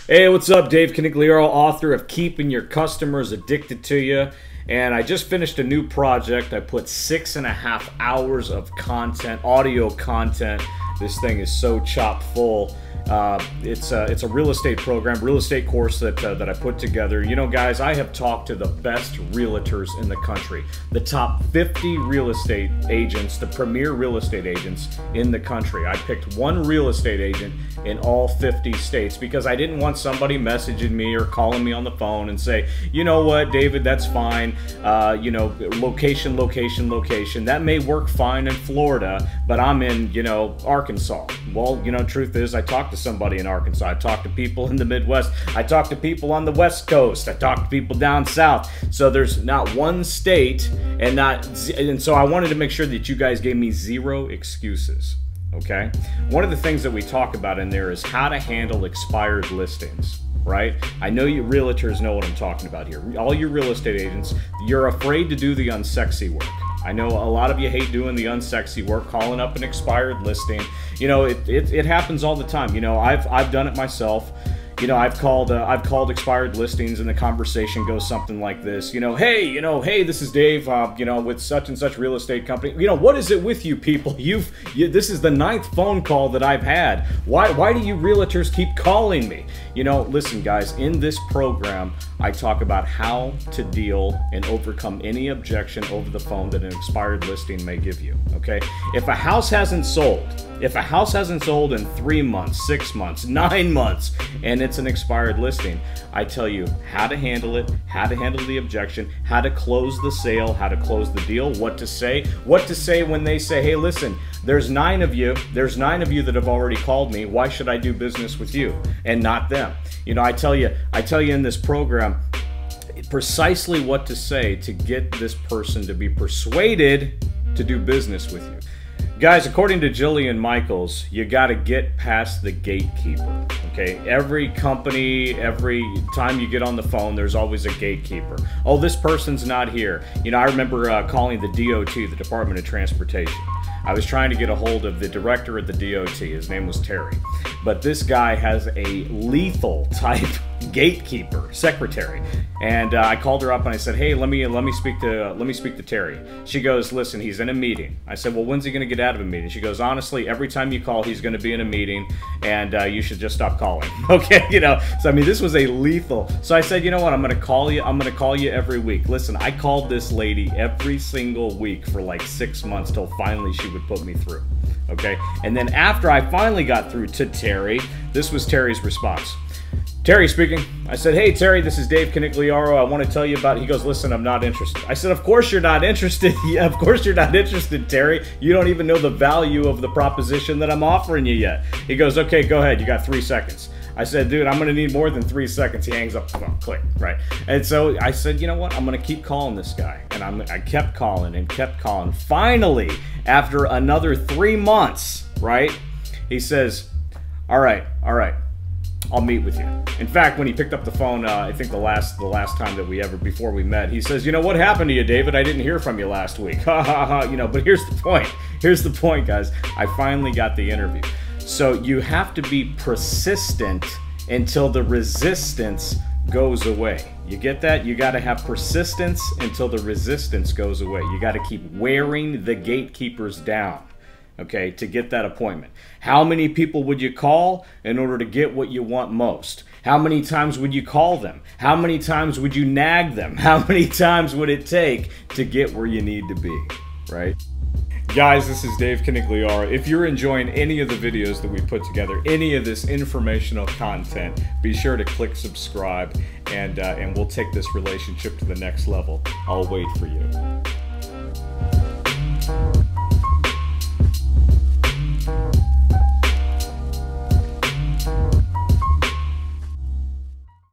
Hey, what's up? Dave Canigliaro, author of Keeping Your Customers Addicted to You. And I just finished a new project. I put 6.5 hours of content, audio content. This thing is so chock full. It's a real estate program, real estate course that I put together. You know, guys, I have talked to the best realtors in the country, the top 50 real estate agents, the premier real estate agents in the country. I picked one real estate agent in all 50 states because I didn't want somebody messaging me or calling me on the phone and say, you know what, David, that's fine. You know, location. That may work fine in Florida, but I'm in, you know, Arkansas. Well, you know, truth is, I talked to somebody in Arkansas. I talked to people in the Midwest. I talked to people on the West Coast. I talked to people down south. So there's not one state and so I wanted to make sure that you guys gave me zero excuses. Okay? One of the things that we talk about in there is how to handle expired listings. Right? I know you realtors know what I'm talking about here. All you real estate agents, you're afraid to do the unsexy work. I know a lot of you hate doing the unsexy work, calling up an expired listing. You know, it happens all the time. You know, I've done it myself. You know, I've called expired listings, and the conversation goes something like this. You know, hey, this is Dave. You know, with such and such real estate company. You know, what is it with you people? This is the 9th phone call that I've had. Why do you realtors keep calling me? You know, listen, guys. In this program, I talk about how to deal and overcome any objection over the phone that an expired listing may give you. Okay, if a house hasn't sold in 3 months, 6 months, 9 months, and it's an expired listing, I tell you how to handle it, how to handle the objection, how to close the sale, how to close the deal, what to say when they say, hey, listen, there's 9 of you that have already called me. Why should I do business with you and not them? You know, I tell you in this program precisely what to say to get this person to be persuaded to do business with you. Guys, according to Jillian Michaels, you got to get past the gatekeeper, okay? Every company, every time you get on the phone, there's always a gatekeeper. Oh, this person's not here. You know, I remember calling the DOT, the Department of Transportation. I was trying to get a hold of the director of the DOT. His name was Terry. But this guy has a lethal type gatekeeper, secretary. And I called her up and I said, hey, let me speak to Terry. She goes, listen, he's in a meeting. I said, well, when's he going to get out of a meeting? She goes, honestly, every time you call, he's going to be in a meeting, and you should just stop calling. Okay, you know. So I mean, this was a lethal. So I said, you know what? I'm going to call you. I'm going to call you every week. Listen, I called this lady every single week for like 6 months till finally she would put me through. Okay, and then after I finally got through to Terry, this was Terry's response. Terry speaking. I said, hey, Terry, this is Dave Canigliaro. I want to tell you about it. He goes, listen, I'm not interested. I said, of course you're not interested. Yeah, of course you're not interested, Terry. You don't even know the value of the proposition that I'm offering you yet. He goes, okay, go ahead. You got 3 seconds. I said, dude, I'm going to need more than 3 seconds. He hangs up the phone. Click, right? And so I said, you know what? I'm going to keep calling this guy. And I kept calling and kept calling. Finally, after another 3 months, right, he says, all right. I'll meet with you. In fact, when he picked up the phone, I think the last time before we met, he says, you know, what happened to you, David? I didn't hear from you last week. Ha ha ha. You know, but here's the point. Here's the point, guys. I finally got the interview. So you have to be persistent until the resistance goes away. You get that? You got to have persistence until the resistance goes away. You got to keep wearing the gatekeepers down. Okay, to get that appointment. How many people would you call in order to get what you want most? How many times would you call them? How many times would you nag them? How many times would it take to get where you need to be, right? Guys, this is Dave Canigliaro. If you're enjoying any of the videos that we put together, any of this informational content, be sure to click subscribe, and we'll take this relationship to the next level. I'll wait for you.